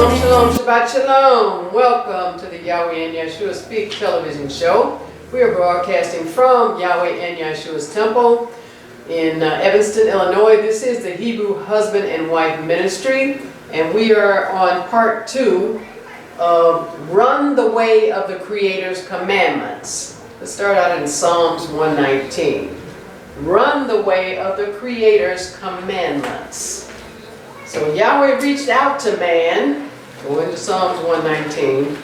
Shalom, shalom, Shabbat shalom. Welcome to the Yahweh and Yahshua Speak television show. We are broadcasting from Yahweh and Yahshua's temple in Evanston, Illinois. This is the Hebrew husband and wife ministry, and we are on part 2 of Run the Way of the Creator's Commandments. Let's start out in Psalms 119. Run the way of the Creator's commandments. So Yahweh reached out to man, go into Psalms 119,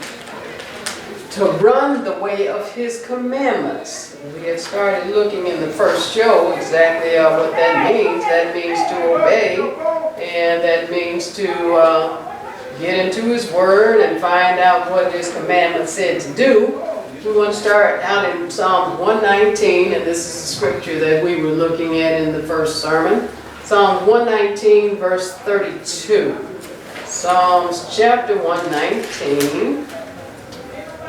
to run the way of his commandments. We had started looking in the first show exactly what that means. That means to obey, and that means to get into his word and find out what his commandment said to do. We want to start out in Psalms 119, and this is the scripture that we were looking at in the first sermon. Psalms 119, verse 32. Psalms chapter 119.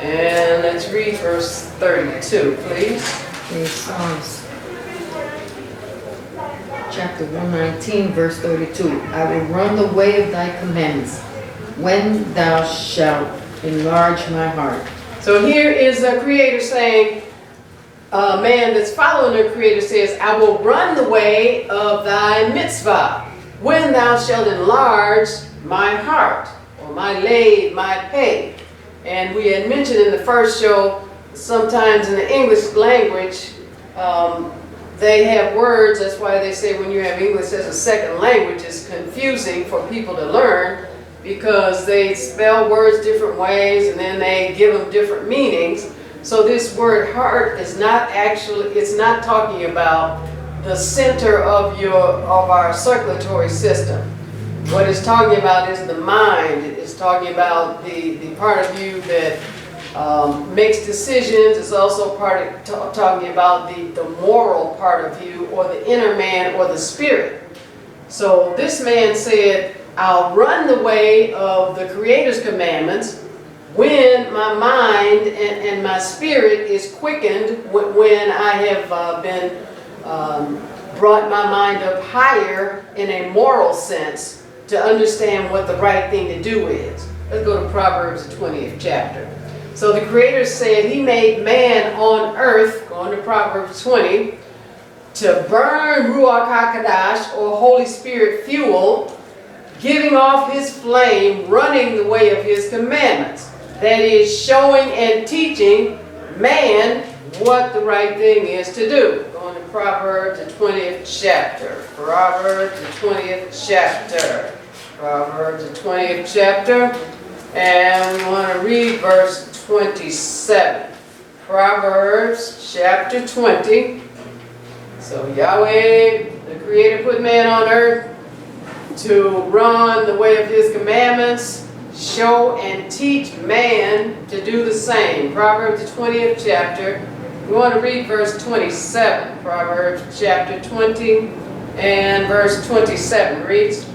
And let's read verse 32, please. Okay, Psalms chapter 119, verse 32. I will run the way of thy commandments, when thou shalt enlarge my heart. So here is the Creator saying, a man that's following the Creator says, I will run the way of thy mitzvah, when thou shalt enlarge my heart, or my lave, my pay. And we had mentioned in the first show, sometimes in the English language, they have words. That's why they say when you have English as a second language, it's confusing for people to learn, because they spell words different ways and then they give them different meanings. So this word heart is not actually, it's not talking about the center of our circulatory system. What it's talking about is the mind. It's talking about the part of you that makes decisions. It's also talking about the moral part of you, or the inner man, or the spirit. So this man said, I'll run the way of the Creator's commandments when my mind and my spirit is quickened, when I have been brought my mind up higher in a moral sense to understand what the right thing to do is. Let's go to Proverbs, the 20th chapter. So the Creator said he made man on earth, going to Proverbs 20, to burn Ruach HaKadosh, or Holy Spirit fuel, giving off his flame, running the way of his commandments. That is, showing and teaching man what the right thing is to do. Going to Proverbs, the 20th chapter. Proverbs, the 20th chapter. Proverbs, the 20th chapter. And we want to read verse 27. Proverbs, chapter 20. So Yahweh, the Creator, put man on earth to run the way of his commandments, show and teach man to do the same. Proverbs, the 20th chapter. We want to read verse 27. Proverbs chapter 20 and verse 27 reads.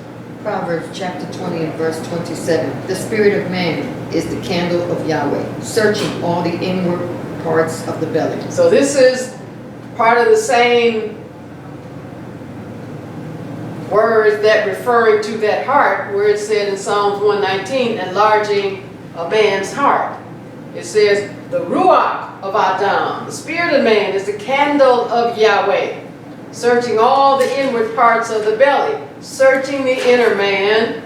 Proverbs chapter 20 and verse 27. The spirit of man is the candle of Yahweh, searching all the inward parts of the belly. So this is part of the same words that referring to that heart, where it said in Psalms 119, enlarging a man's heart. It says, the Ruach of Adam, the spirit of man, is the candle of Yahweh, searching all the inward parts of the belly, searching the inner man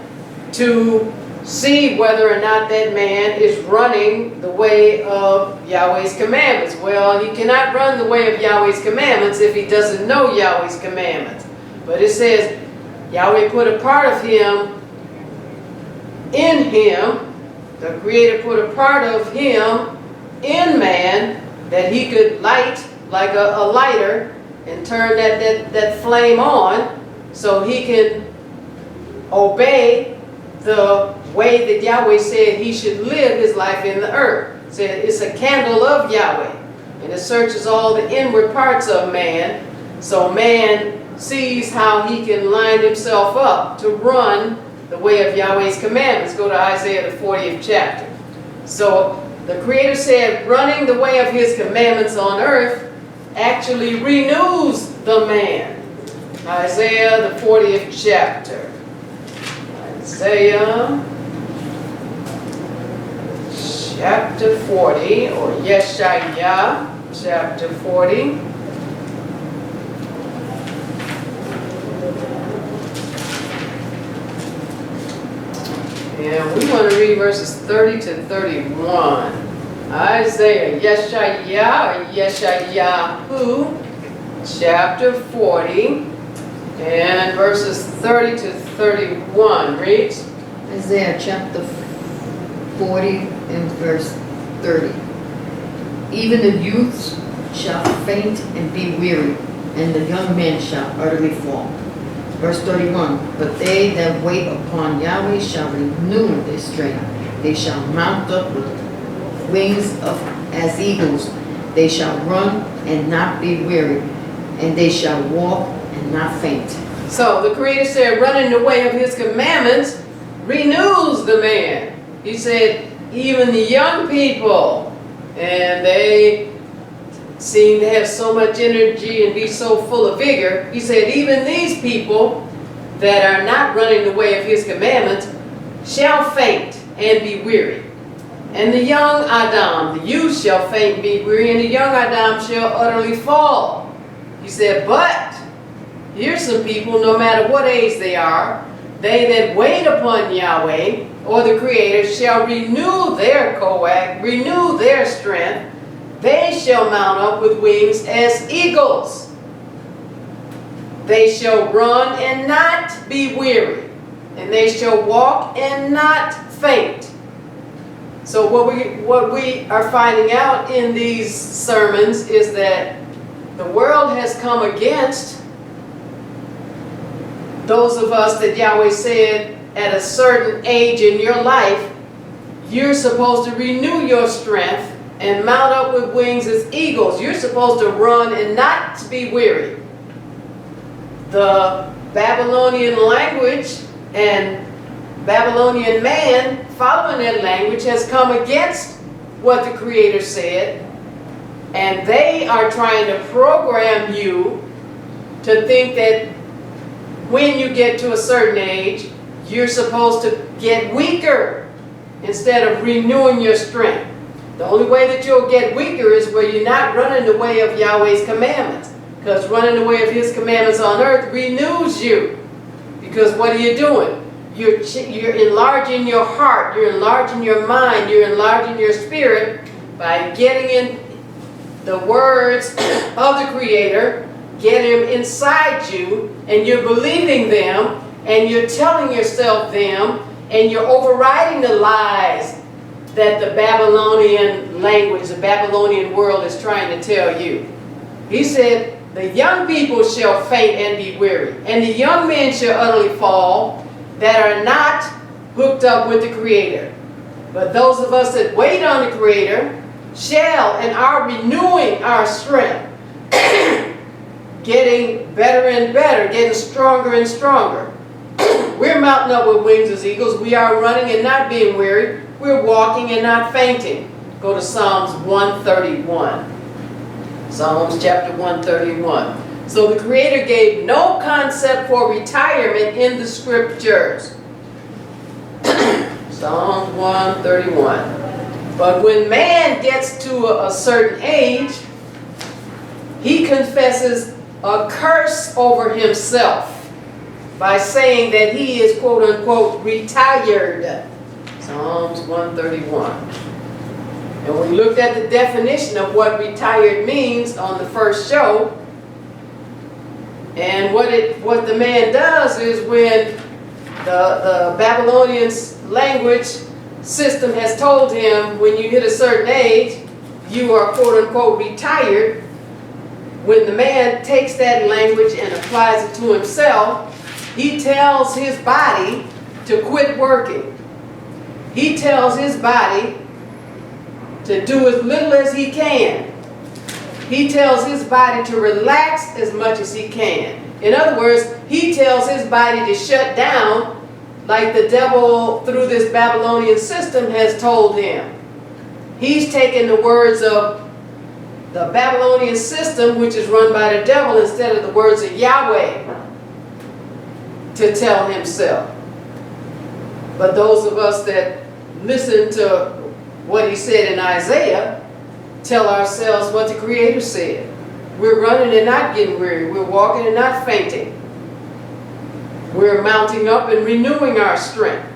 to see whether or not that man is running the way of Yahweh's commandments. Well, he cannot run the way of Yahweh's commandments if he doesn't know Yahweh's commandments. But it says, Yahweh put a part of him in him. The Creator put a part of him in man, that he could light like a lighter and turn that flame on, so he can obey the way that Yahweh said he should live his life in the earth. It said it's a candle of Yahweh, and it searches all the inward parts of man, so man sees how he can line himself up to run the way of Yahweh's commandments. Go to Isaiah, the 40th chapter. So the Creator said running the way of his commandments on earth actually renews the man. Isaiah, the 40th chapter. Isaiah, chapter 40, or YHWH, chapter 40. And we want to read verses 30 to 31. Isaiah, YHWH, or YHWH, chapter 40, and verses 30 to 31. Reads. Isaiah chapter 40 and verse 30. Even the youths shall faint and be weary, and the young men shall utterly fall. Verse 31. But they that wait upon Yahweh shall renew their strength. They shall mount up with wings as eagles. They shall run and not be weary, and they shall walk and not faint. So the Creator said, running the way of His commandments renews the man. He said, even the young people, and they seem to have so much energy and be so full of vigor. He said, even these people that are not running the way of His commandments shall faint and be weary. And the young Adam, the youth shall faint and be weary, and the young Adam shall utterly fall. He said, but here's some people, no matter what age they are, they that wait upon Yahweh, or the Creator, shall renew their renew their strength. They shall mount up with wings as eagles. They shall run and not be weary, and they shall walk and not faint. So what we are finding out in these sermons is that the world has come against those of us that Yahweh said at a certain age in your life, you're supposed to renew your strength and mount up with wings as eagles. You're supposed to run and not be weary. The Babylonian language and Babylonian man following that language has come against what the Creator said, and they are trying to program you to think that when you get to a certain age, you're supposed to get weaker instead of renewing your strength. The only way that you'll get weaker is where you're not running the way of Yahweh's commandments. Because running the way of His commandments on earth renews you. Because what are you doing? You're enlarging your heart, you're enlarging your mind, you're enlarging your spirit by getting in the words of the Creator, getting them inside you, and you're believing them, and you're telling yourself them, and you're overriding the lies that the Babylonian language, the Babylonian world is trying to tell you. He said, the young people shall faint and be weary, and the young men shall utterly fall that are not hooked up with the Creator. But those of us that wait on the Creator shall and are renewing our strength, getting better and better, getting stronger and stronger. We're mounting up with wings as eagles. We are running and not being weary. We're walking and not fainting. Go to Psalms 131. Psalms chapter 131. So the Creator gave no concept for retirement in the Scriptures. Psalms 131. But when man gets to a certain age, he confesses a curse over himself by saying that he is, quote unquote, retired. Psalms 131. And we looked at the definition of what retired means on the first show. And what the man does is when the Babylonian language system has told him when you hit a certain age, you are, quote unquote, retired. When the man takes that language and applies it to himself, he tells his body to quit working. He tells his body to do as little as he can. He tells his body to relax as much as he can. In other words, he tells his body to shut down like the devil through this Babylonian system has told him. He's taken the words of the Babylonian system, which is run by the devil, instead of the words of Yahweh to tell himself. But those of us that listen to what he said in Isaiah, tell ourselves what the Creator said. We're running and not getting weary. We're walking and not fainting. We're mounting up and renewing our strength.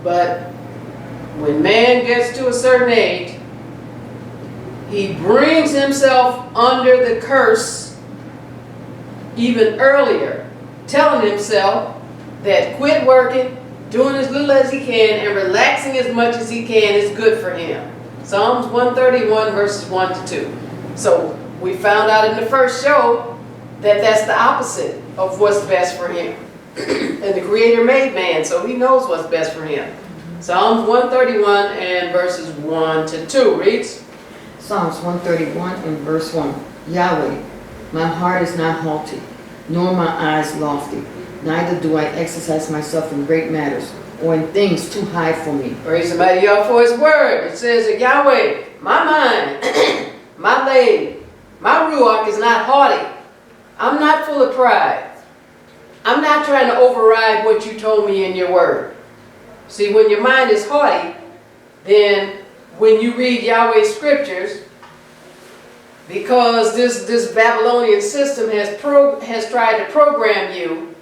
But when man gets to a certain age, he brings himself under the curse even earlier, telling himself that quit working, doing as little as he can, and relaxing as much as he can is good for him. Psalms 131 verses 1 to 2. So we found out in the first show that that's the opposite of what's best for him. And the Creator made man, so he knows what's best for him. Psalms 131 and verses 1 to 2 reads, Psalms 131 and verse 1. Yahweh, my heart is not haughty, nor my eyes lofty. Neither do I exercise myself in great matters, or in things too high for me. Praise the mighty Yah for his word. It says that Yahweh, my mind, my leg, my ruach is not haughty. I'm not full of pride. I'm not trying to override what you told me in your word. See, when your mind is haughty, then when you read Yahweh's scriptures, because this Babylonian system has tried to program you,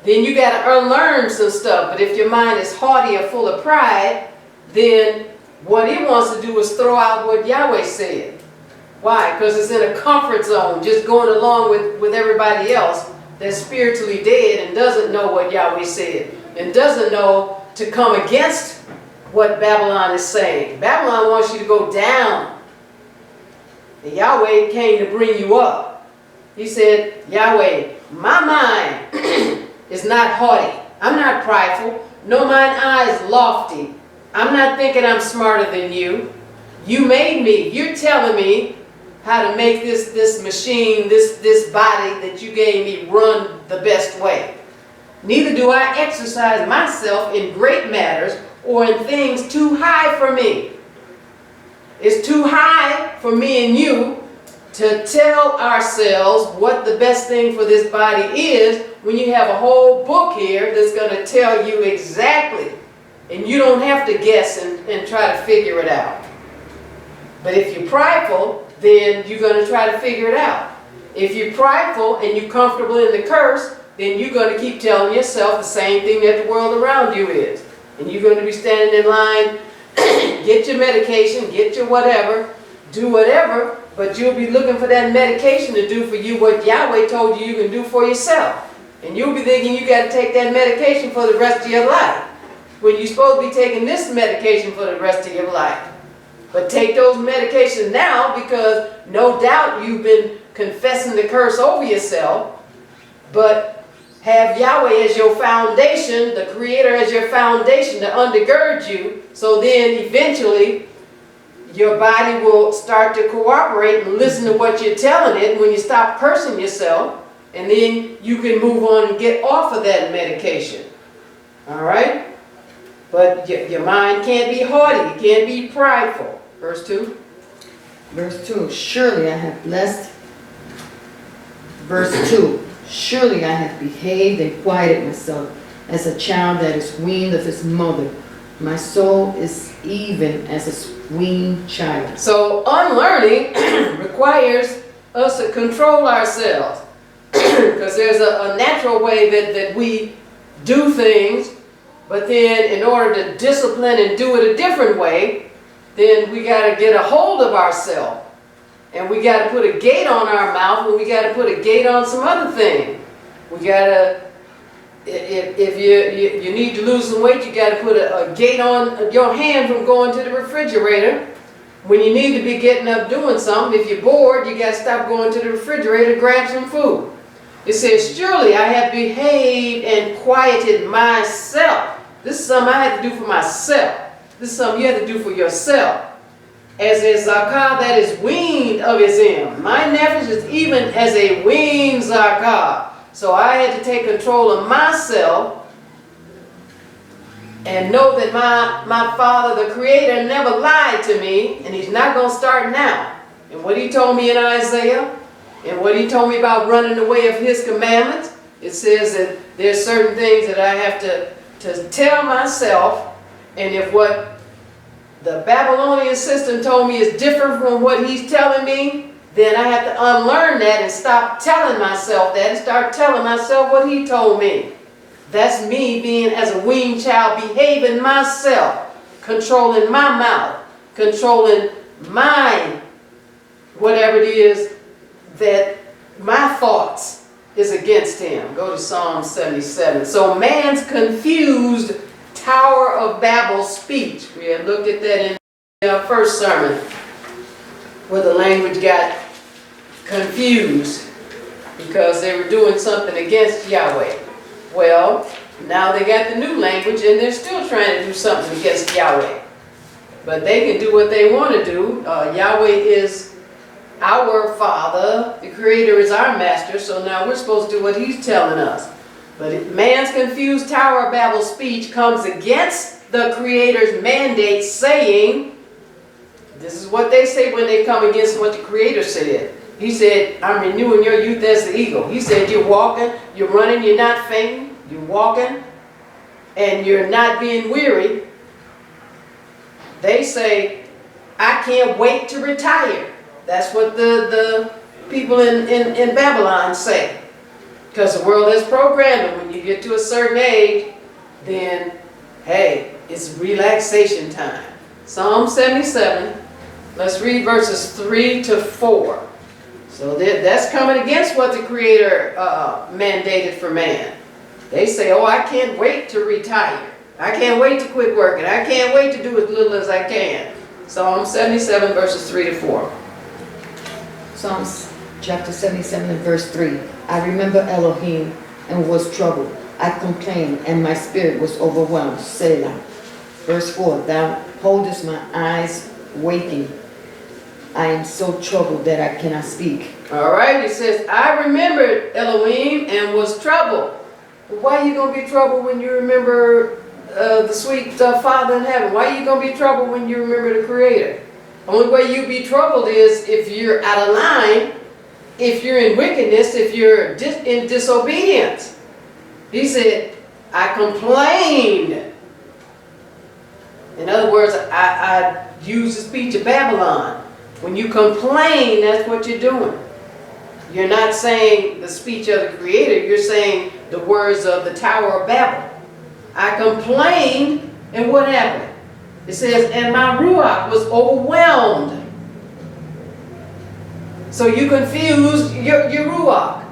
then you got to unlearn some stuff. But if your mind is haughty or full of pride, then what it wants to do is throw out what Yahweh said. Why? Because it's in a comfort zone, just going along with everybody else that's spiritually dead and doesn't know what Yahweh said, and doesn't know to come against what Babylon is saying. Babylon wants you to go down. And Yahweh came to bring you up. He said, Yahweh, my mind is not haughty. I'm not prideful, nor mine eyes lofty. I'm not thinking I'm smarter than you. You made me. You're telling me how to make this machine, this body that you gave me run the best way. Neither do I exercise myself in great matters or in things too high for me. It's too high for me and you to tell ourselves what the best thing for this body is when you have a whole book here that's going to tell you exactly. And you don't have to guess and try to figure it out. But if you're prideful, then you're going to try to figure it out. If you're prideful and you're comfortable in the curse, then you're going to keep telling yourself the same thing that the world around you is. And you're going to be standing in line, get your medication, get your whatever, do whatever, but you'll be looking for that medication to do for you what Yahweh told you you can do for yourself. And you'll be thinking you got to take that medication for the rest of your life, when you're supposed to be taking this medication for the rest of your life. But take those medications now, because no doubt you've been confessing the curse over yourself, but have Yahweh as your foundation, the Creator as your foundation to undergird you, so then eventually your body will start to cooperate and listen to what you're telling it when you stop cursing yourself, and then you can move on and get off of that medication. All right? But your mind can't be haughty, it can't be prideful. Verse 2. Verse 2. Surely I have blessed. Verse 2. Surely I have behaved and quieted myself as a child that is weaned of his mother. My soul is even as a weaned child. So unlearning requires us to control ourselves. Because there's a natural way that we do things, but then in order to discipline and do it a different way, then we got to get a hold of ourselves. And we got to put a gate on our mouth, and we got to put a gate on some other thing. We got to, if you need to lose some weight, you got to put a gate on your hand from going to the refrigerator. When you need to be getting up doing something, if you're bored, you got to stop going to the refrigerator to grab some food. It says, surely I have behaved and quieted myself. This is something I had to do for myself. This is something you have to do for yourself. As a zakah that is weaned of his im. My nefesh is even as a weaned zakah. So I had to take control of myself and know that my Father, the Creator, never lied to me, and He's not going to start now. And what He told me in Isaiah, and what He told me about running the way of His commandments, it says that there's certain things that I have to tell myself And if what the Babylonian system told me is different from what he's telling me, then I have to unlearn that and stop telling myself that and start telling myself what he told me. That's me being as a weaned child, behaving myself, controlling my mouth, controlling my, whatever it is that my thoughts is against him. Go to Psalm 77. So man's confused Tower of Babel speech. We had looked at that in the first sermon, where the language got confused because they were doing something against Yahweh. Well, now they got the new language and they're still trying to do something against Yahweh. But they can do what they want to do. Yahweh is our Father. The Creator is our Master. So now we're supposed to do what He's telling us. But man's confused Tower of Babel speech comes against the Creator's mandate, saying, this is what they say when they come against what the Creator said. He said, I'm renewing your youth as the eagle. He said, you're walking, you're running, you're not fainting. You're walking, and you're not being weary. They say, I can't wait to retire. That's what the people in Babylon say. Because the world has programmed them. When you get to a certain age, then, hey, it's relaxation time. Psalm 77, let's read verses 3 to 4. So that's coming against what the Creator mandated for man. They say, oh, I can't wait to retire. I can't wait to quit working. I can't wait to do as little as I can. Psalm 77, verses 3 to 4. Psalms chapter 77 and verse 3. I remember Elohim and was troubled. I complained and my spirit was overwhelmed. Selah. Verse 4. Thou holdest my eyes waking. I am so troubled that I cannot speak. All right, it says, I remembered Elohim and was troubled. Why are you going to be troubled when you remember the sweet Father in heaven? Why are you going to be troubled when you remember the Creator? The only way you be troubled is if you're out of line, if you're in wickedness, if you're in disobedience. He said, I complained. In other words, I use the speech of Babylon. When you complain, that's what you're doing. You're not saying the speech of the Creator, you're saying the words of the Tower of Babel. I complained, and what happened? It says, and my Ruach was overwhelmed. So you confused your Ruach.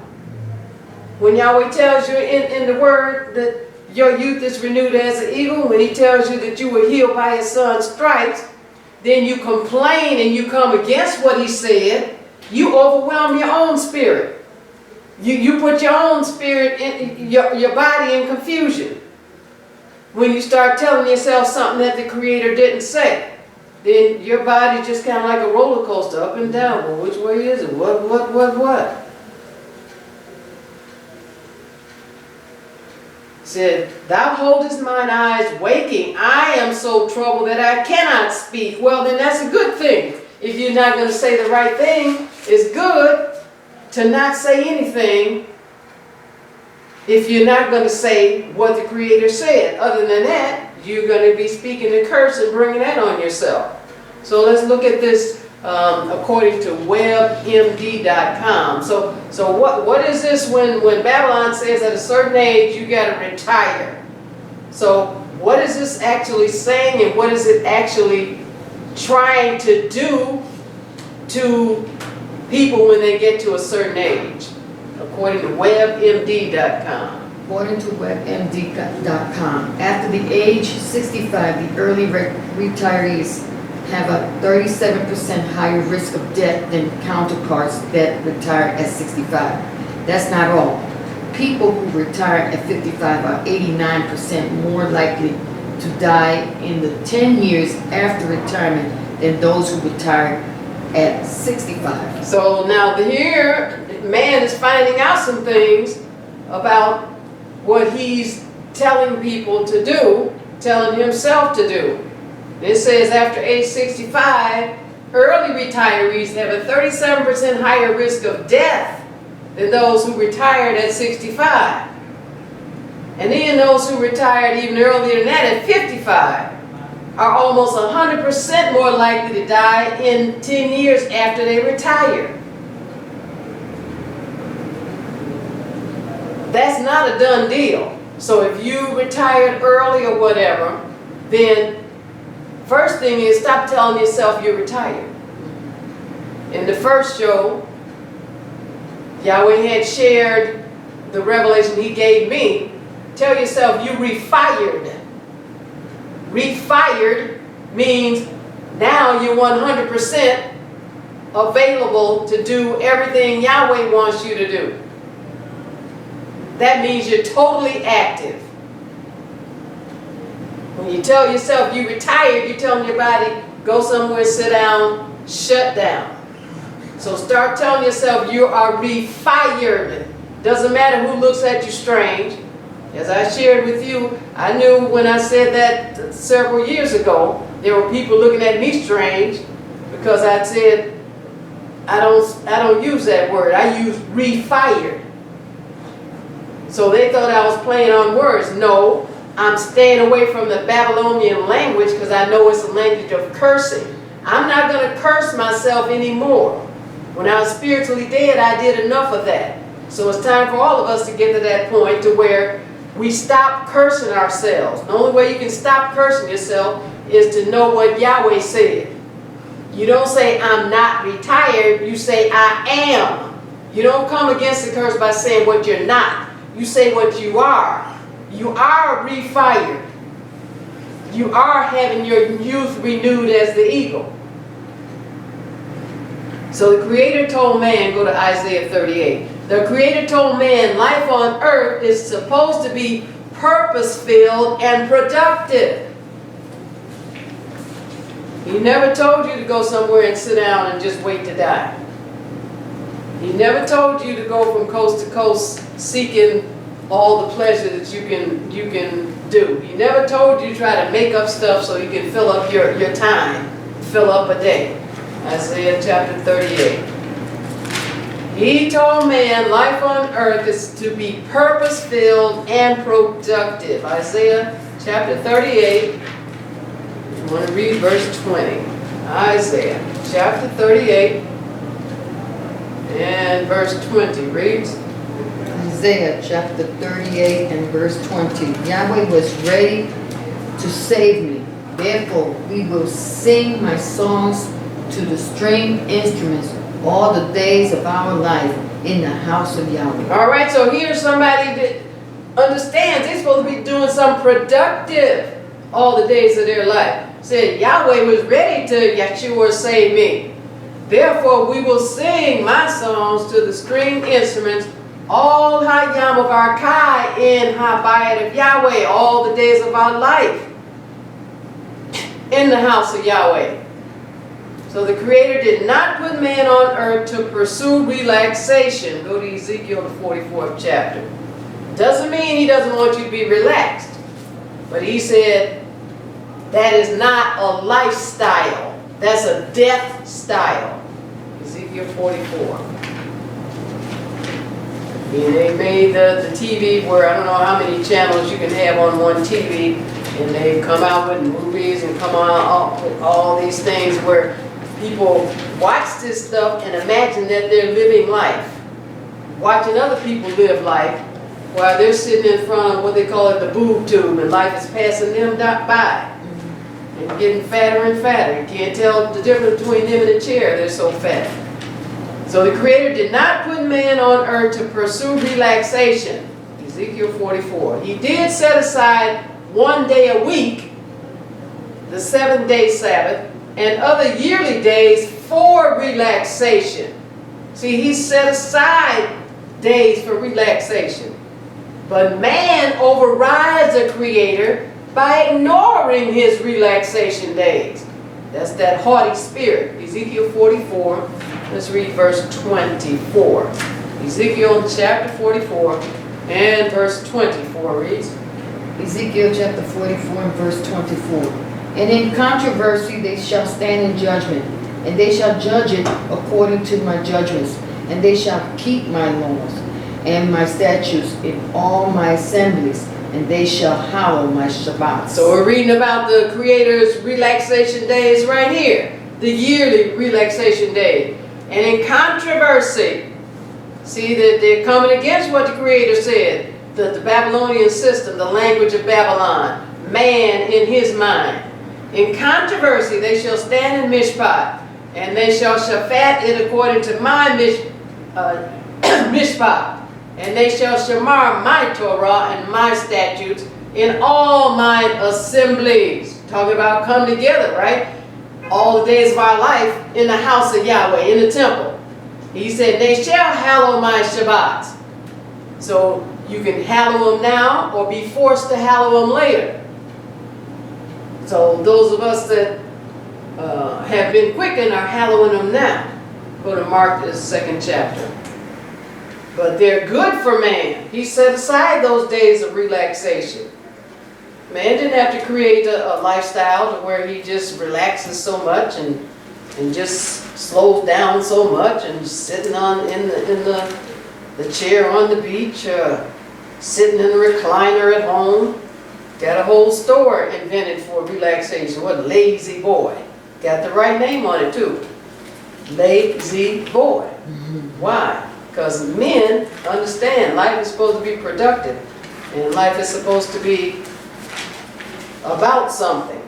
When Yahweh tells you in the Word that your youth is renewed as an eagle, when He tells you that you were healed by His Son's stripes, then you complain and you come against what He said. You overwhelm your own spirit. You put your own spirit, in your body in confusion. When you start telling yourself something that the Creator didn't say, then your body just kind of like a roller coaster, up and down. Well, which way is it? What? Said, thou holdest mine eyes waking. I am so troubled that I cannot speak. Well, then that's a good thing. If you're not going to say the right thing, it's good to not say anything if you're not going to say what the Creator said. Other than that, you're going to be speaking a curse and bringing that on yourself. So let's look at this according to WebMD.com. So what is this when Babylon says at a certain age you got to retire? So what is this actually saying, and what is it actually trying to do to people when they get to a certain age? According to WebMD.com. According to WebMD.com, after the age 65, the early retirees have a 37% higher risk of death than counterparts that retire at 65. That's not all. People who retire at 55 are 89% more likely to die in the 10 years after retirement than those who retire at 65. So now here, man is finding out some things about what he's telling people to do, telling himself to do. It says after age 65, early retirees have a 37% higher risk of death than those who retired at 65. And then those who retired even earlier than that at 55 are almost 100% more likely to die in 10 years after they retire. That's not a done deal. So if you retired early or whatever, then first thing is stop telling yourself you're retired. In the first show, Yahweh had shared the revelation he gave me. Tell yourself you refired. Refired means now you're 100% available to do everything Yahweh wants you to do. That means you're totally active. When you tell yourself you retired, you're telling your body, go somewhere, sit down, shut down. So start telling yourself you are refired. Doesn't matter who looks at you strange. As I shared with you, I knew when I said that several years ago, there were people looking at me strange because I said, I don't use that word. I use refired. So they thought I was playing on words. No, I'm staying away from the Babylonian language because I know it's a language of cursing. I'm not going to curse myself anymore. When I was spiritually dead, I did enough of that. So it's time for all of us to get to that point to where we stop cursing ourselves. The only way you can stop cursing yourself is to know what Yahweh said. You don't say, I'm not retired. You say, I am. You don't come against the curse by saying what you're not. You say what you are. You are refired. You are having your youth renewed as the eagle. So the Creator told man, go to Isaiah 38. The Creator told man life on earth is supposed to be purpose-filled and productive. He never told you to go somewhere and sit down and just wait to die. He never told you to go from coast to coast seeking all the pleasure that you can do. He never told you to try to make up stuff so you can fill up your time, fill up a day. Isaiah chapter 38. He told man life on earth is to be purpose-filled and productive. Isaiah chapter 38. I want to read verse 20. Isaiah chapter 38 and verse 20 reads. Isaiah chapter 38 and verse 20. Yahweh was ready to save me. Therefore we will sing my songs to the string instruments all the days of our life in the house of Yahweh. All right, so here's somebody that understands they're supposed to be doing something productive all the days of their life. Said Yahweh was ready to Yahshua save me. Therefore we will sing my songs to the string instruments all Hayam of our Kai in Habayat of Yahweh all the days of our life in the house of Yahweh. So the Creator did not put man on earth to pursue relaxation. Go to Ezekiel, the 44th chapter. Doesn't mean he doesn't want you to be relaxed. But he said that is not a lifestyle. That's a death style. Ezekiel 44. And they made the TV where I don't know how many channels you can have on one TV. And they come out with movies and come out with all these things where people watch this stuff and imagine that they're living life. Watching other people live life while they're sitting in front of what they call it the boob tube and life is passing them by. And getting fatter and fatter. You can't tell the difference between them and a chair, they're so fat. So the Creator did not put man on earth to pursue relaxation. Ezekiel 44. He did set aside one day a week, the 7th-day Sabbath, and other yearly days for relaxation. See, he set aside days for relaxation. But man overrides the Creator by ignoring his relaxation days. That's that haughty spirit. Ezekiel 44, let's read verse 24. Ezekiel chapter 44 and verse 24 reads. Ezekiel chapter 44 and verse 24. And in controversy they shall stand in judgment, and they shall judge it according to my judgments, and they shall keep my laws and my statutes in all my assemblies, and they shall hallow my Shabbats. So we're reading about the Creator's relaxation days right here, the yearly relaxation day. And in controversy, see that they're coming against what the Creator said, the Babylonian system, the language of Babylon, man in his mind. In controversy, they shall stand in Mishpat, and they shall shaphat it according to my Mishpat, and they shall shamar my Torah and my statutes in all mine assemblies. Talking about come together, right? All the days of our life in the house of Yahweh, in the temple. He said, they shall hallow my Shabbats. So you can hallow them now or be forced to hallow them later. So those of us that have been quickened are hallowing them now. Go to Mark, the 2nd chapter. But they're good for man. He set aside those days of relaxation. Man didn't have to create a lifestyle to where he just relaxes so much and just slows down so much and sitting in the chair on the beach, sitting in the recliner at home. Got a whole store invented for relaxation. What lazy boy. Got the right name on it too. Lazy boy. Why? Because men understand life is supposed to be productive. And life is supposed to be about something.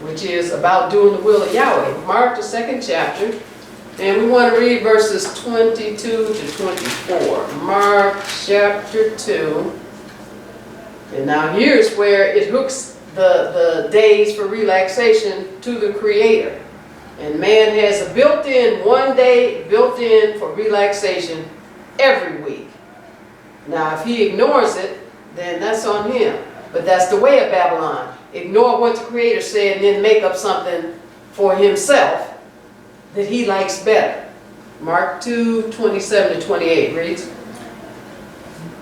Which is about doing the will of Yahweh. Mark, the 2nd chapter. And we want to read verses 22 to 24. Mark chapter 2. And now here's where it hooks the days for relaxation to the Creator. And man has a built-in, one day built in for relaxation every week. Now if he ignores it, then that's on him. But that's the way of Babylon. Ignore what the Creator said and then make up something for himself that he likes better. Mark 2, 27 to 28 reads.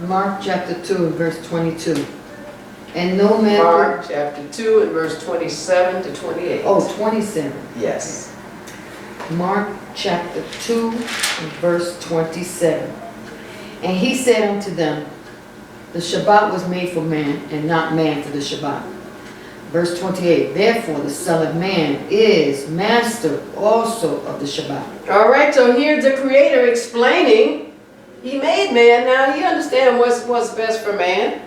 Mark chapter 2 and verse 22. And no man... Mark chapter 2 and verse 27 to 28. Oh, 27. Yes. Mark chapter 2 and verse 27. And he said unto them, the Shabbat was made for man, and not man for the Shabbat. Verse 28. Therefore the Son of Man is master also of the Shabbat. All right, so here's the Creator explaining. He made man, now he understands what's best for man.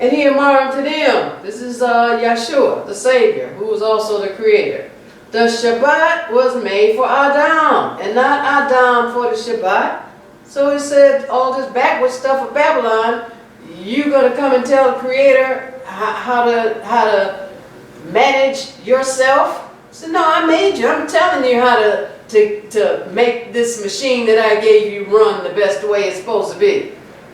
And he among to them. This is Yahshua, the Savior, who was also the Creator. The Shabbat was made for Adam, and not Adam for the Shabbat. So he said, all this backward stuff of Babylon, you're going to come and tell the Creator how to manage yourself? He said, no, I made you. I'm telling you how to make this machine that I gave you run the best way it's supposed to be.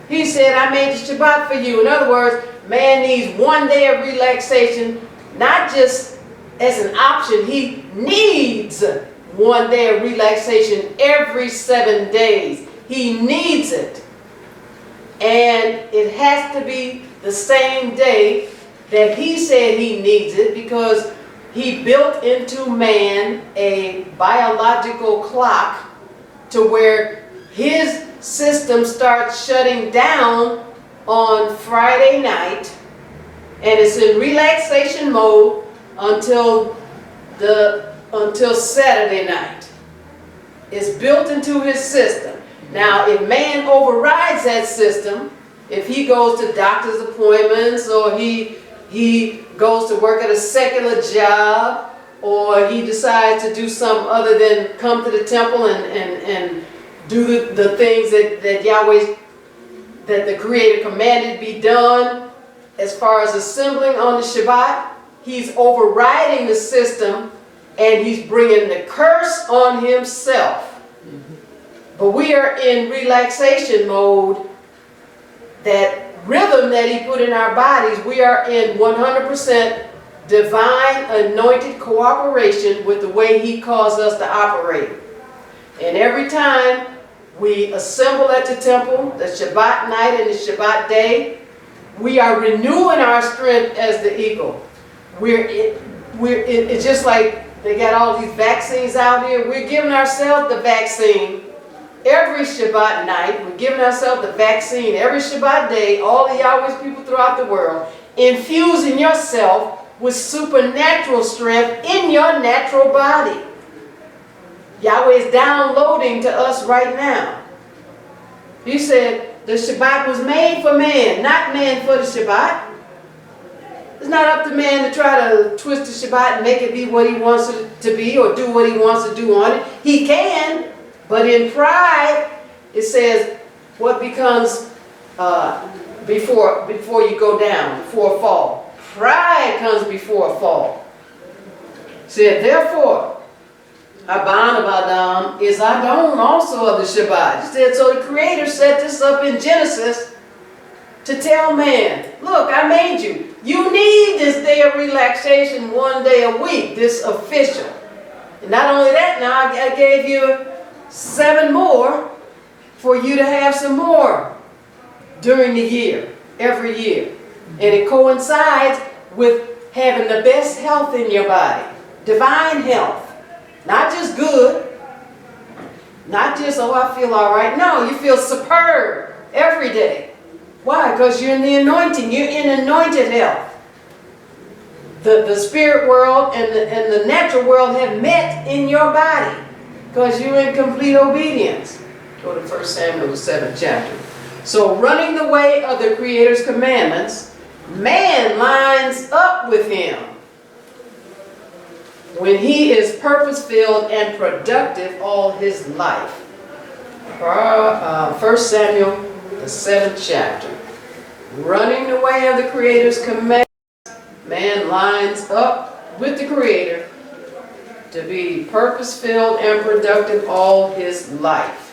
He said, I made the Shabbat for you. In other words, man needs one day of relaxation, not just as an option. He needs one day of relaxation every 7 days. He needs it. And it has to be the same day that he said he needs it, because he built into man a biological clock to where his system starts shutting down on Friday night, and it's in relaxation mode until Saturday night. It's built into his system. Now, if man overrides that system, if he goes to doctor's appointments, or he goes to work at a secular job, or he decides to do something other than come to the temple and do the things that Yahweh, that the Creator commanded be done, as far as assembling on the Shabbat, he's overriding the system, and he's bringing the curse on himself. But we are in relaxation mode. That rhythm that he put in our bodies, we are in 100% divine anointed cooperation with the way he caused us to operate. And every time we assemble at the temple, the Shabbat night and the Shabbat day, we are renewing our strength as the eagle. It's just like they got all these vaccines out here. We're giving ourselves the vaccine every Shabbat night. We're giving ourselves the vaccine every Shabbat day, all the Yahweh's people throughout the world, infusing yourself with supernatural strength in your natural body. Yahweh is downloading to us right now. He said the Shabbat was made for man, not man for the Shabbat. It's not up to man to try to twist the Shabbat and make it be what he wants it to be or do what he wants to do on it. He can, but in pride, it says what becomes before you go down, before a fall. Pride comes before a fall. It said, therefore, Aban Abadam is Adon also of the Shabbat. He said, so the Creator set this up in Genesis to tell man, look, I made you. You need this day of relaxation one day a week, this official. And not only that, now I gave you 7 more for you to have some more during the year, every year. And it coincides with having the best health in your body, divine health. Not just good, not just, oh, I feel all right. No, you feel superb every day. Why? Because you're in the anointing. You're in anointed health. The spirit world and the natural world have met in your body because you're in complete obedience. Go to 1 Samuel, the 7th chapter. So running the way of the Creator's commandments, man lines up with him when he is purpose-filled and productive all his life. 1 Samuel, the 7th chapter. Running the way of the Creator's commandments, man lines up with the Creator to be purpose-filled and productive all his life.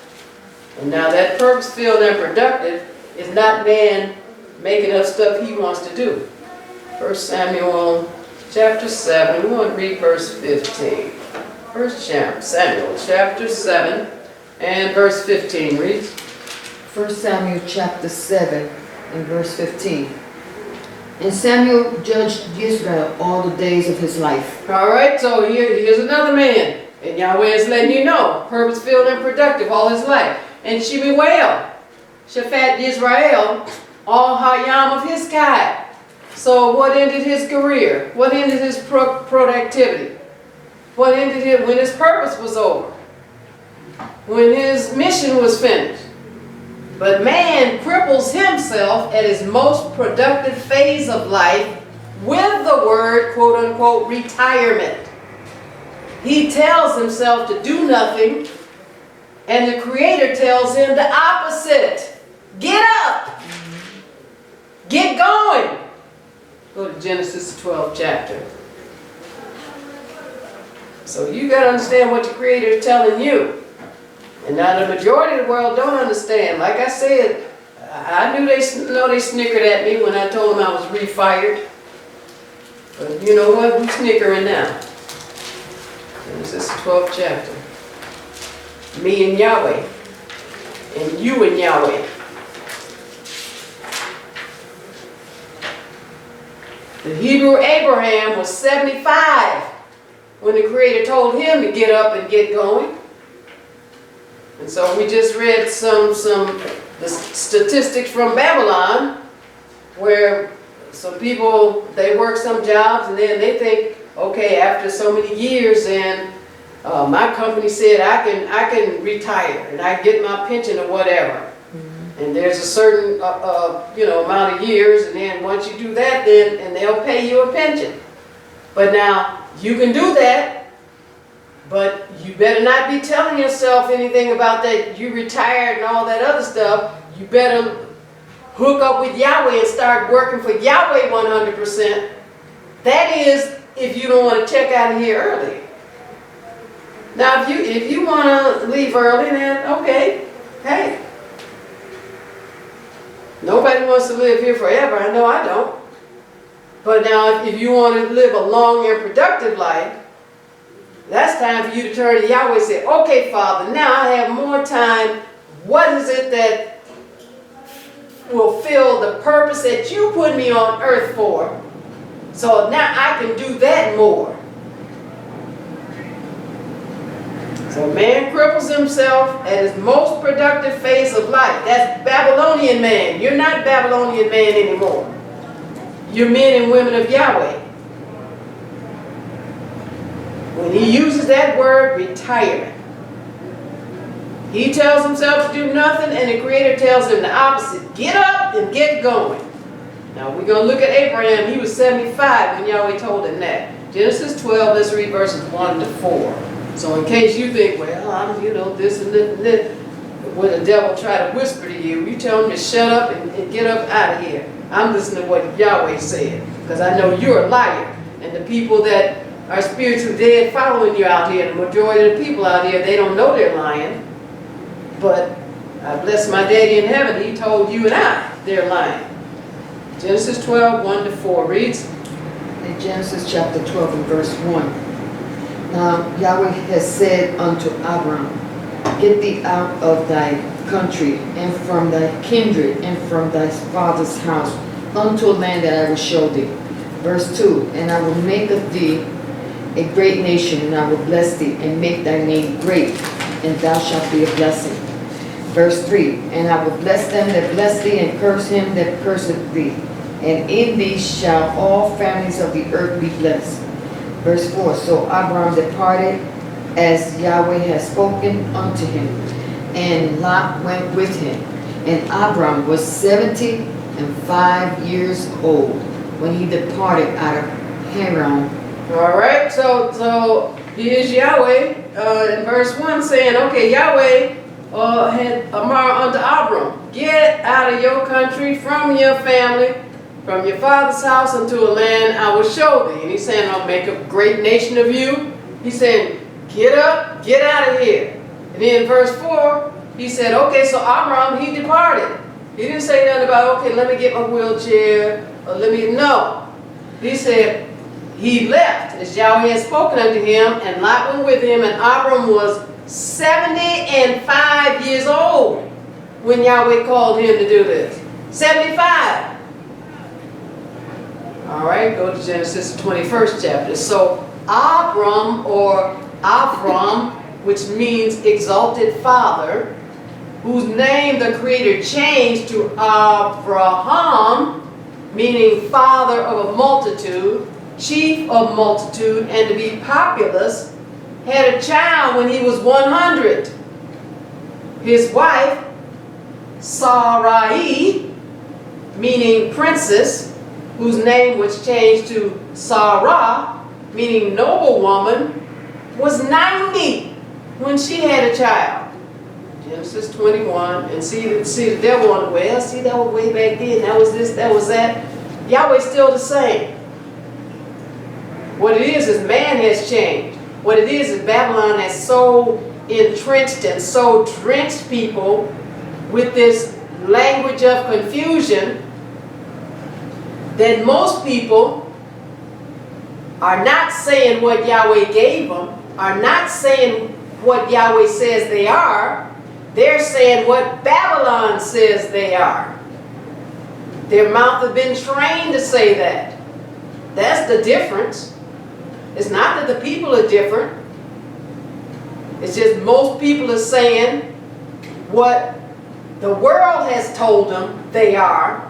And now that purpose-filled and productive is not man making up stuff he wants to do. 1 Samuel chapter 7, we want to read verse 15. 1 Samuel chapter 7 and verse 15 reads. 1 Samuel chapter 7 and verse 15. And Samuel judged Yisrael all the days of his life. All right, so here's another man. And Yahweh is letting you know, purpose-filled and productive all his life. And Shemuel, Shaphat Yisrael, all Hayam of his kind. So what ended his career? What ended his productivity? What ended it when his purpose was over? When his mission was finished? But man cripples himself at his most productive phase of life with the word, quote unquote, retirement. He tells himself to do nothing, and the Creator tells him the opposite. Get up! Get going! Go to Genesis 12th chapter. So you got to understand what the Creator is telling you. And now the majority of the world don't understand. Like I said, I knew they snickered at me when I told them I was refired. But you know what? Who's snickering now? Genesis 12th chapter. Me and Yahweh. And you and Yahweh. The Hebrew Abraham was 75 when the Creator told him to get up and get going. And so we just read the statistics from Babylon, where some people, they work some jobs and then they think, okay, after so many years, and my company said I can retire and I get my pension or whatever. And there's a certain amount of years, and then once you do that, and they'll pay you a pension. But now you can do that. But you better not be telling yourself anything about that you retired and all that other stuff. You better hook up with Yahweh and start working for Yahweh 100%. That is, if you don't want to check out of here early. Now, if you want to leave early, then okay, hey. Nobody wants to live here forever. I know I don't. But now, if you want to live a long and productive life, that's time for you to turn to Yahweh and say, okay, Father, now I have more time. What is it that will fill the purpose that you put me on earth for? So now I can do that more. So man cripples himself at his most productive phase of life. That's Babylonian man. You're not Babylonian man anymore. You're men and women of Yahweh. When he uses that word, retirement, he tells himself to do nothing, and the Creator tells him the opposite. Get up and get going. Now we're going to look at Abraham. He was 75 when Yahweh told him that. Genesis 12, let's read verses 1 to 4. So in case you think, well, I'm, this and this and this, when the devil try to whisper to you, you tell him to shut up and get up out of here. I'm listening to what Yahweh said, because I know you're a liar. And the people that are spiritually dead following you out here, the majority of the people out here, they don't know they're lying. But I bless my daddy in heaven, he told you and I they're lying. Genesis 12, 1 to 4 reads. In Genesis chapter 12 and verse 1. Now Yahweh has said unto Abram, get thee out of thy country, and from thy kindred, and from thy father's house, unto a land that I will show thee. Verse 2. And I will make of thee a great nation, and I will bless thee, and make thy name great, and thou shalt be a blessing. Verse 3. And I will bless them that bless thee, and curse him that curseth thee. And in thee shall all families of the earth be blessed. Verse 4. So Abram departed as Yahweh had spoken unto him, and Lot went with him. And Abram was 75 years old when he departed out of Haran. All right, so here's Yahweh in verse 1 saying, okay, Yahweh had Amar unto Abram, get out of your country, from your family, from your father's house, unto a land I will show thee. And he's saying, I'll make a great nation of you. He's saying, get up, get out of here. And then in verse 4, he said, okay, so Abram, he departed. He didn't say nothing about, okay, let me get my wheelchair, or no. He said, he left, as Yahweh had spoken unto him, and Lot went with him, and Abram was 75 years old when Yahweh called him to do this. 75. All right, go to Genesis 21st chapter. So Abram, or Avram, which means exalted father, whose name the Creator changed to Abraham, meaning father of a multitude, chief of multitude, and to be populous, had a child when he was 100. His wife, Sarai, meaning princess, whose name was changed to Sarah, meaning noble woman, was 90 when she had a child. Genesis 21, and see the devil on the well. See, that was way back then. That was this, that was that. Yahweh's still the same. What it is man has changed. What it is Babylon has so entrenched and so drenched people with this language of confusion that most people are not saying what Yahweh gave them, are not saying what Yahweh says they are. They're saying what Babylon says they are. Their mouth has been trained to say that. That's the difference. It's not that the people are different. It's just most people are saying what the world has told them they are.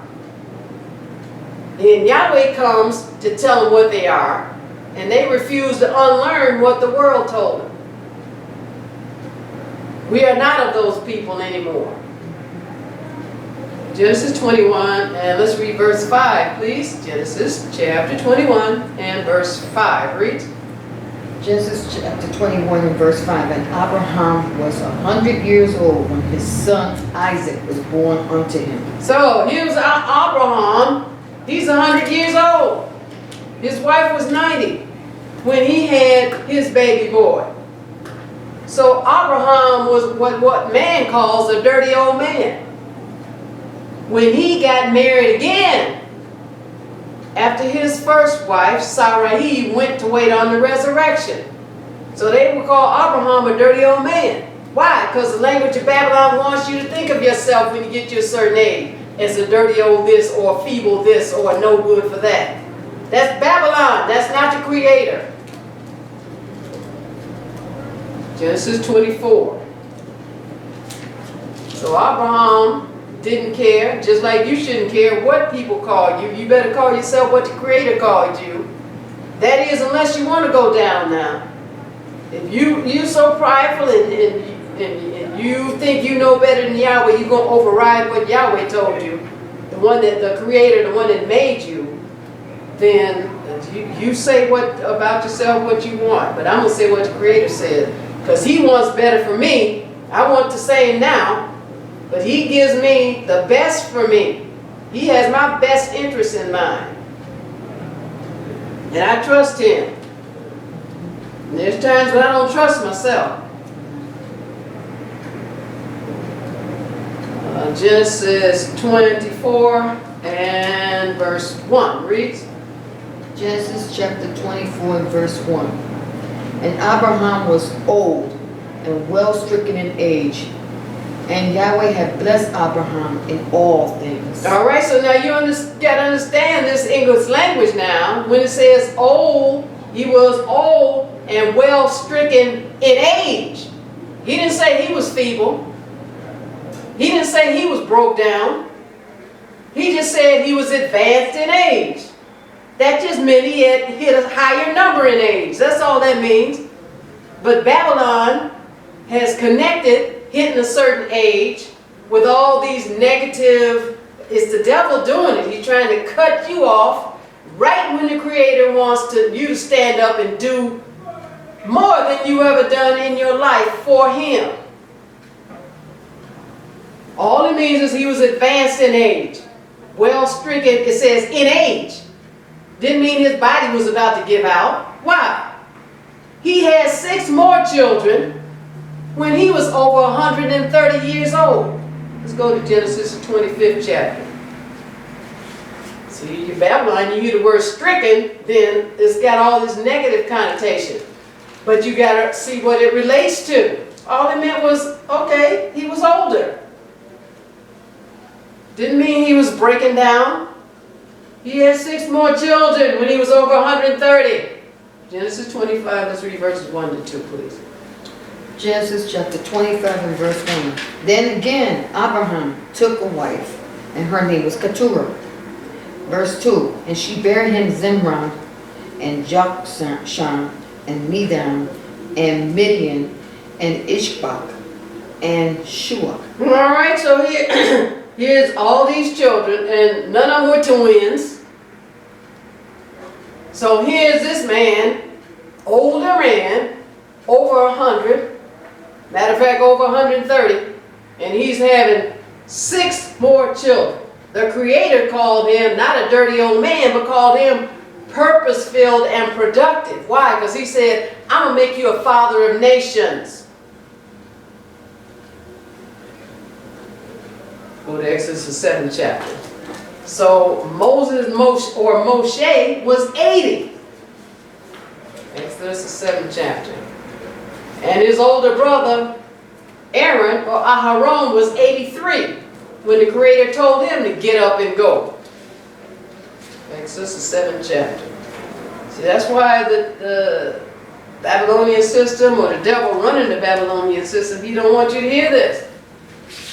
And Yahweh comes to tell them what they are. And they refuse to unlearn what the world told them. We are not of those people anymore. Genesis 21, and let's read verse 5, please. Genesis chapter 21 and verse 5. Read. Genesis chapter 21 and verse 5. And Abraham was 100 years old when his son Isaac was born unto him. So here's Abraham. He's 100 years old. His wife was 90 when he had his baby boy. So Abraham was what man calls a dirty old man. When he got married again, after his first wife, Sarai, went to wait on the resurrection. So they would call Abraham a dirty old man. Why? Because the language of Babylon wants you to think of yourself when you get to a certain age as a dirty old this, or a feeble this, or a no good for that. That's Babylon. That's not the Creator. Genesis 24. So Abraham didn't care, just like you shouldn't care what people call you. You better call yourself what the Creator called you. That is, unless you want to go down now. If you're so prideful and you think you know better than Yahweh, you're going to override what Yahweh told you, the one that the Creator, the one that made you, then you say what about yourself what you want. But I'm going to say what the Creator said, because He wants better for me. I want the same now. But He gives me the best for me. He has my best interest in mind. And I trust Him. And there's times when I don't trust myself. Genesis 24 and verse 1 reads. Genesis chapter 24 and verse 1. And Abraham was old and well stricken in age, and Yahweh had blessed Abraham in all things. All right, so now you got to understand this English language now. When it says old, he was old and well stricken in age. He didn't say he was feeble. He didn't say he was broke down. He just said he was advanced in age. That just meant he had hit a higher number in age. That's all that means. But Babylon has connected hitting a certain age with all these negative, it's the devil doing it. He's trying to cut you off right when the Creator wants you to stand up and do more than you ever done in your life for Him. All it means is he was advanced in age. Well stricken, it says in age. Didn't mean his body was about to give out. Why? He had 6 more children when he was over 130 years old. Let's go to Genesis 25th chapter. See, your Babylon, you hear the word stricken, then it's got all this negative connotation. But you got to see what it relates to. All it meant was, okay, he was older. Didn't mean he was breaking down. He had 6 more children when he was over 130. Genesis 25, let's read verses 1 to 2, please. Genesis chapter 25 and verse 1. Then again Abraham took a wife, and her name was Keturah. Verse 2. And she bare him Zimran, and Jokshan, and Medan, and Midian, and Ishbak, and Shua. All right, so here's all these children, and none of them were twins. So here's this man, older man, over 100. Matter of fact, over 130, and he's having 6 more children. The Creator called him not a dirty old man, but called him purpose-filled and productive. Why? Because he said, I'm going to make you a father of nations. Go to Exodus, the 7th chapter. So Moshe was 80. Exodus, the 7th chapter. And his older brother, Aaron, or Aharon, was 83 when the Creator told him to get up and go. Exodus, the 7th chapter. See, that's why the Babylonian system, or the devil running the Babylonian system, he don't want you to hear this.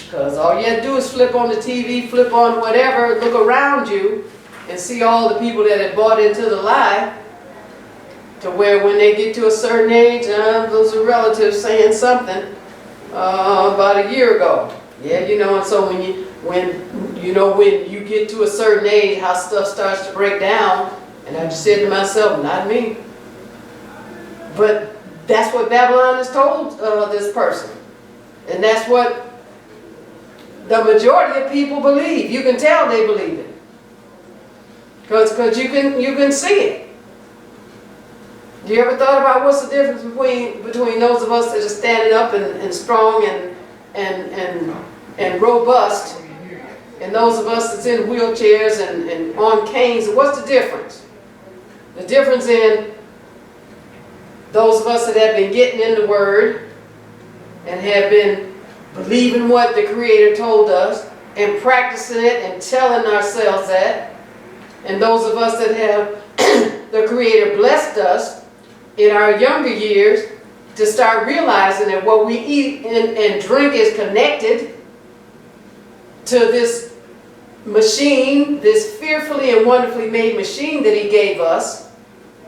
Because all you have to do is flip on the TV, flip on whatever, look around you, and see all the people that have bought into the lie. To where when they get to a certain age, those are relatives saying something about a year ago. Yeah, you know, and so when you get to a certain age, how stuff starts to break down. And I just said to myself, not me. But that's what Babylon has told this person. And that's what the majority of people believe. You can tell they believe it. Because you can see it. You ever thought about what's the difference between those of us that are standing up and strong and robust, and those of us that's in wheelchairs and on canes? What's the difference? The difference in those of us that have been getting in the Word and have been believing what the Creator told us and practicing it and telling ourselves that, and those of us that have the Creator blessed us in our younger years to start realizing that what we eat and drink is connected to this machine, this fearfully and wonderfully made machine that he gave us,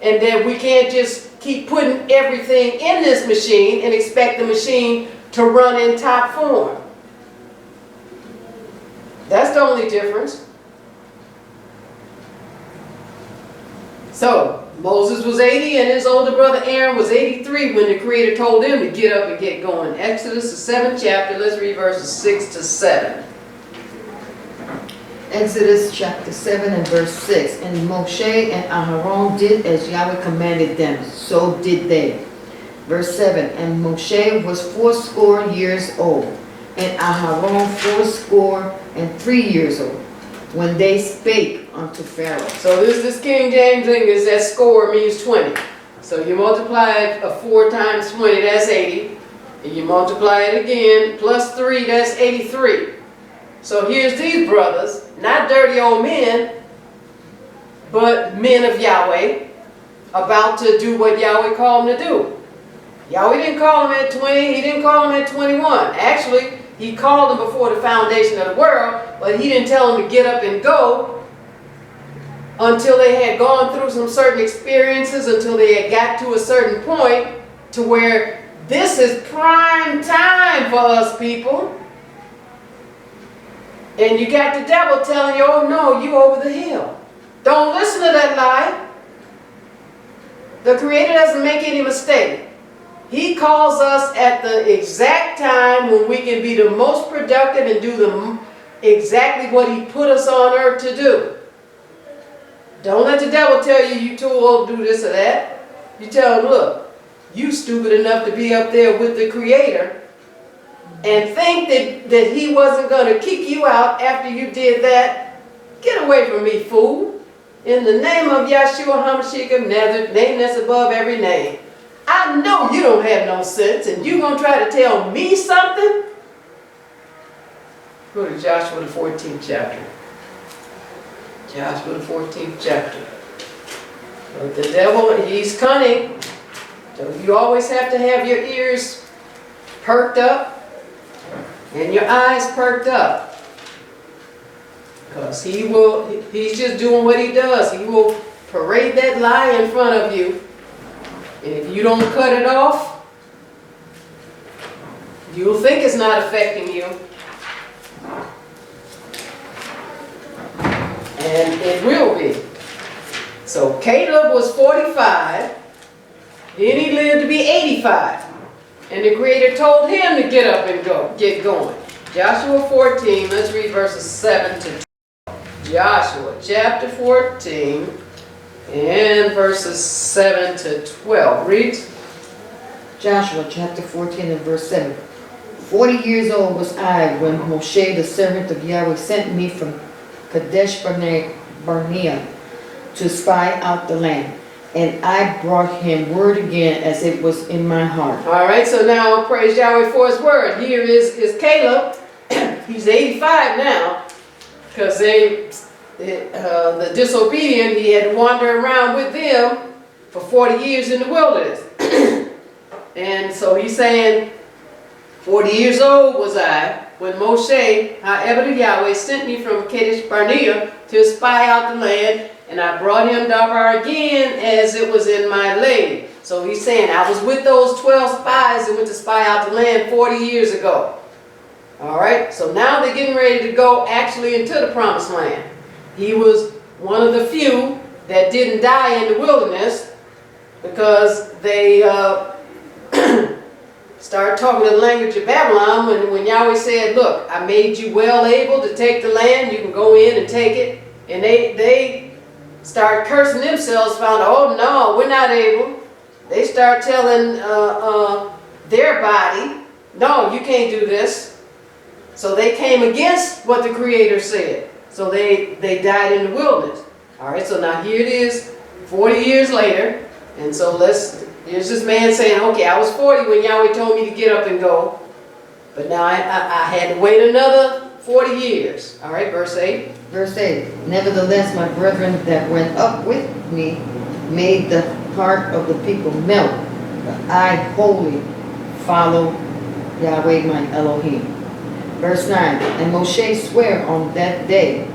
and that we can't just keep putting everything in this machine and expect the machine to run in top form. That's the only difference. So, Moses was 80 and his older brother Aaron was 83 when the Creator told him to get up and get going. Exodus, the 7th chapter, let's read verses 6 to 7. Exodus chapter 7 and verse 6. And Moshe and Aharon did as Yahweh commanded them, so did they. Verse 7. And Moshe was 80 years old, and Aharon 83 years old, when they spake unto Pharaoh. So this King James English, that score means 20. So you multiply 4 times 20, that's 80. And you multiply it again, plus 3, that's 83. So here's these brothers, not dirty old men, but men of Yahweh, about to do what Yahweh called them to do. Yahweh didn't call them at 20, he didn't call them at 21. Actually, he called them before the foundation of the world, but he didn't tell them to get up and go until they had gone through some certain experiences, until they had got to a certain point to where this is prime time for us people. And you got the devil telling you, oh no, you over the hill. Don't listen to that lie. The Creator doesn't make any mistake. He calls us at the exact time when we can be the most productive and do exactly what he put us on earth to do. Don't let the devil tell you you're too old to do this or that. You tell him, look, you stupid enough to be up there with the Creator and think that he wasn't going to kick you out after you did that. Get away from me, fool. In the name of Yahshua HaMashiach of Nazareth, name that's above every name. I know you don't have no sense, and you're going to try to tell me something? Go to Joshua the 14th chapter. Joshua the 14th chapter. But the devil, he's cunning. So you always have to have your ears perked up and your eyes perked up. Because he's just doing what he does. He will parade that lie in front of you. And if you don't cut it off, you'll think it's not affecting you. And it will be. So Caleb was 45. Then he lived to be 85. And the Creator told him to get up and get going. Joshua 14, let's read verses 7 to 12. Joshua chapter 14 and verses 7 to 12. Read. Joshua chapter 14 and verse 7. 40 years old was I when Moshe, the servant of Yahweh, sent me from Kadesh Barnea to spy out the land. And I brought him word again as it was in my heart. All right, so now praise Yahweh for his word. Here is Caleb. He's 85 now because the disobedient, he had wandered around with them for 40 years in the wilderness. And so he's saying, 40 years old was I when Moshe, however the Yahweh, sent me from Kadesh Barnea to spy out the land, and I brought him Dabar again as it was in my lay. So he's saying, I was with those 12 spies that went to spy out the land 40 years ago. All right, so now they're getting ready to go actually into the promised land. He was one of the few that didn't die in the wilderness because they started talking the language of Babylon when Yahweh said, look, I made you well able to take the land, you can go in and take it. And they started cursing themselves, found out, oh no, we're not able. They start telling their body, no, you can't do this. So they came against what the Creator said. So they died in the wilderness. All right, so now here it is, 40 years later. And so here's this man saying, okay, I was 40 when Yahweh told me to get up and go. But now I had to wait another 40 years. All right, verse 8. Verse 8. Nevertheless, my brethren that went up with me made the heart of the people melt, but I wholly follow Yahweh my Elohim. Verse 9, and Moshe sware on that day,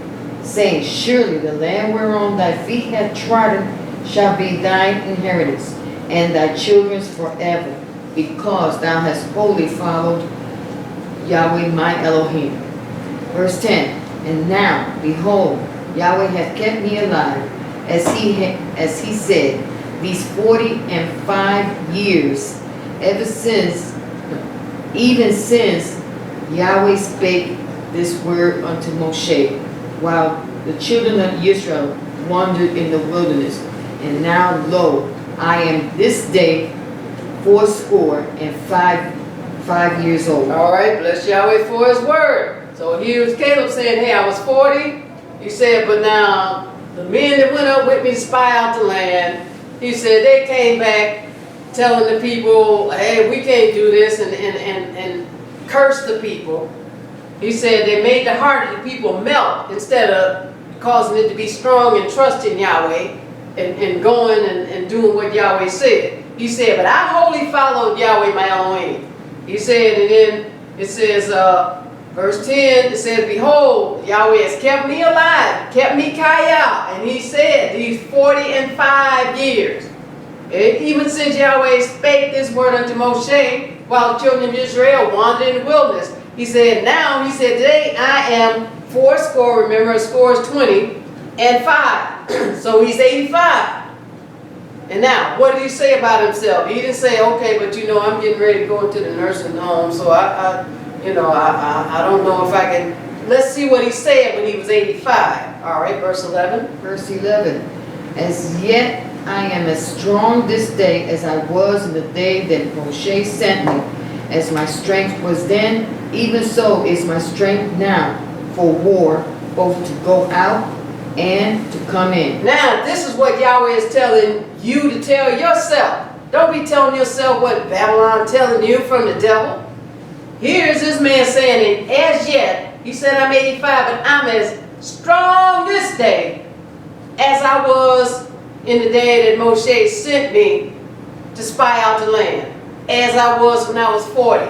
saying, surely the land whereon thy feet have trodden shall be thine inheritance, and thy children's forever, because thou hast wholly followed Yahweh my Elohim. Verse 10, and now, behold, Yahweh hath kept me alive, as he said, these 45 years, even since Yahweh spake this word unto Moshe, while the children of Yisrael wandered in the wilderness. And now, lo, I am this day 85 years old. All right, bless Yahweh for his word. So here's Caleb saying, hey, I was 40. He said, but now the men that went up with me to spy out the land, he said they came back telling the people, hey, we can't do this, and curse the people. He said they made the heart of the people melt instead of causing it to be strong and trusting Yahweh and going and doing what Yahweh said. He said, but I wholly followed Yahweh my Elohim. He said, and then it says, verse 10, it says, behold, Yahweh has kept me alive, kept me kaya. And he said, these 45 years. And even since Yahweh spake this word unto Moshe, while the children of Israel wandered in the wilderness, he said, now, he said, today I am 80, remember, a score is 20, and 5. So he's 85. And now, what did he say about himself? He didn't say, okay, but you know, I'm getting ready to go into the nursing home, so I don't know if I can. Let's see what he said when he was 85. All right, verse 11. Verse 11, as yet I am as strong this day as I was in the day that Moshe sent me. As my strength was then, even so is my strength now for war, both to go out and to come in. Now, this is what Yahweh is telling you to tell yourself. Don't be telling yourself what Babylon telling you from the devil. Here's this man saying, and as yet, he said, I'm 85, but I'm as strong this day as I was in the day that Moshe sent me to spy out the land, as I was when I was 40.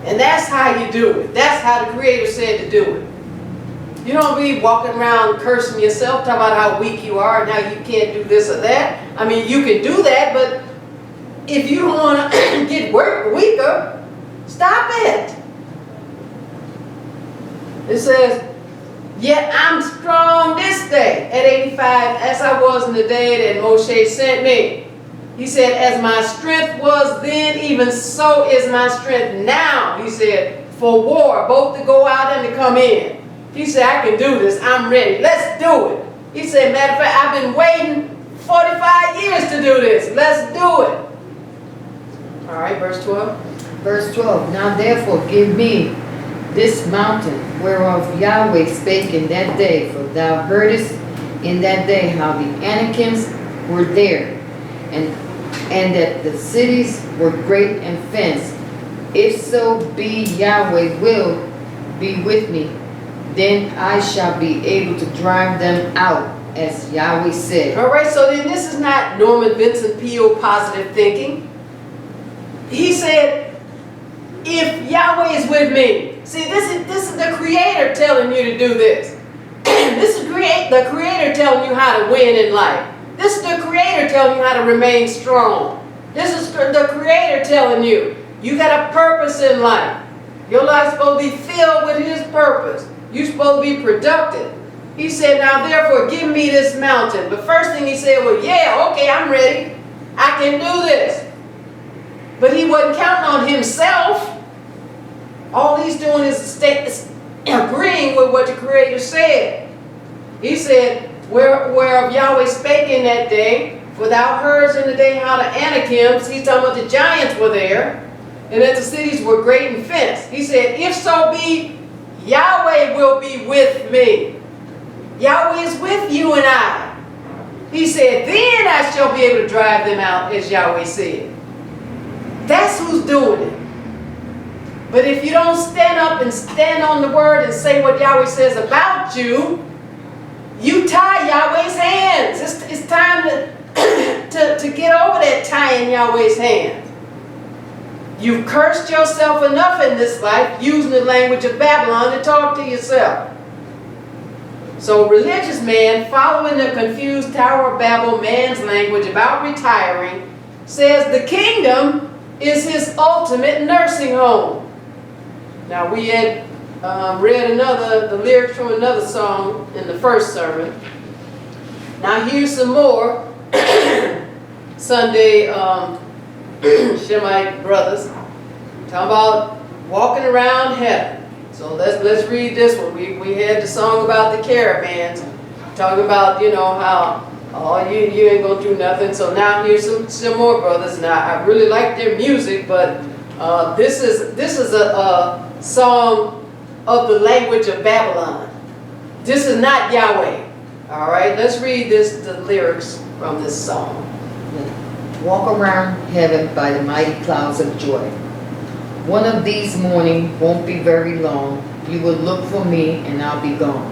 And that's how you do it. That's how the Creator said to do it. You don't be walking around cursing yourself, talking about how weak you are and how you can't do this or that. I mean, you can do that, but if you don't want to get weaker, stop it. It says, yet I'm strong this day at 85 as I was in the day that Moshe sent me. He said, as my strength was then, even so is my strength now. He said, for war, both to go out and to come in. He said, I can do this. I'm ready. Let's do it. He said, matter of fact, I've been waiting 45 years to do this. Let's do it. All right, verse 12. Verse 12, now therefore give me this mountain whereof Yahweh spake in that day, for thou heardest in that day how the Anakims were there, and that the cities were great and fenced. If so be Yahweh will be with me, then I shall be able to drive them out, as Yahweh said. All right, so then this is not Norman Vincent Peale positive thinking. He said, if Yahweh is with me. See, this is the Creator telling you to do this. This is the Creator telling you how to win in life. This is the Creator telling you how to remain strong. This is the Creator telling you, you got a purpose in life. Your life's supposed to be filled with His purpose. You're supposed to be productive. He said, now therefore give me this mountain. The first thing he said was, yeah, okay, I'm ready. I can do this. But he wasn't counting on himself. All he's doing is agreeing with what the Creator said. He said, whereof Yahweh spake in that day, for thou heardest in the day how the Anakims, he's talking about the giants were there, and that the cities were great and fenced. He said, if so be, Yahweh will be with me. Yahweh is with you and I. He said, then I shall be able to drive them out, as Yahweh said. That's who's doing it. But if you don't stand up and stand on the word and say what Yahweh says about you, you tie Yahweh's hands. It's time to get over that tying Yahweh's hand. You've cursed yourself enough in this life using the language of Babylon to talk to yourself. So religious man, following the confused Tower of Babel man's language about retiring, says the kingdom is his ultimate nursing home. Now we had read the lyrics from another song in the first sermon. Now here's some more Sunday Shemite brothers talking about walking around heaven. So let's read this one. We had the song about the caravans, talking about, you know, how you ain't gonna do nothing. So now here's some more brothers. Now I really like their music, but this is a song of the language of Babylon. This is not Yahweh. All right, let's read the lyrics from this song. Walk around heaven by the mighty clouds of joy. One of these mornings won't be very long. You will look for me and I'll be gone.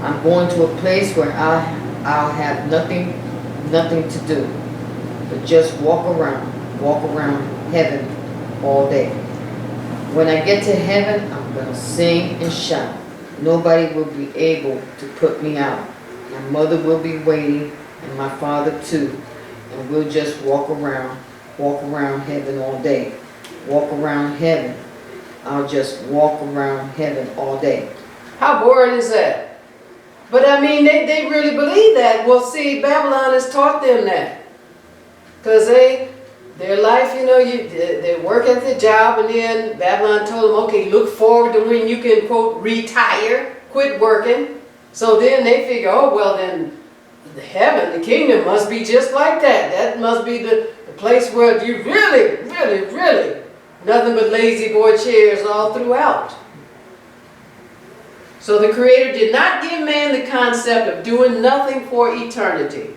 I'm going to a place where I'll have nothing to do, but just walk around heaven all day. When I get to heaven, I'm going to sing and shout. Nobody will be able to put me out. My mother will be waiting and my father too. And we'll just walk around heaven all day. Walk around heaven. I'll just walk around heaven all day. How boring is that? But I mean, they really believe that. Well, see, Babylon has taught them that. Because their life, you know, they work at their job, and then Babylon told them, okay, look forward to when you can, quote, retire, quit working. So then they figure, oh, well, then the heaven, the kingdom must be just like that. That must be the place where you really, nothing but lazy boy chairs all throughout. So the Creator did not give man the concept of doing nothing for eternity.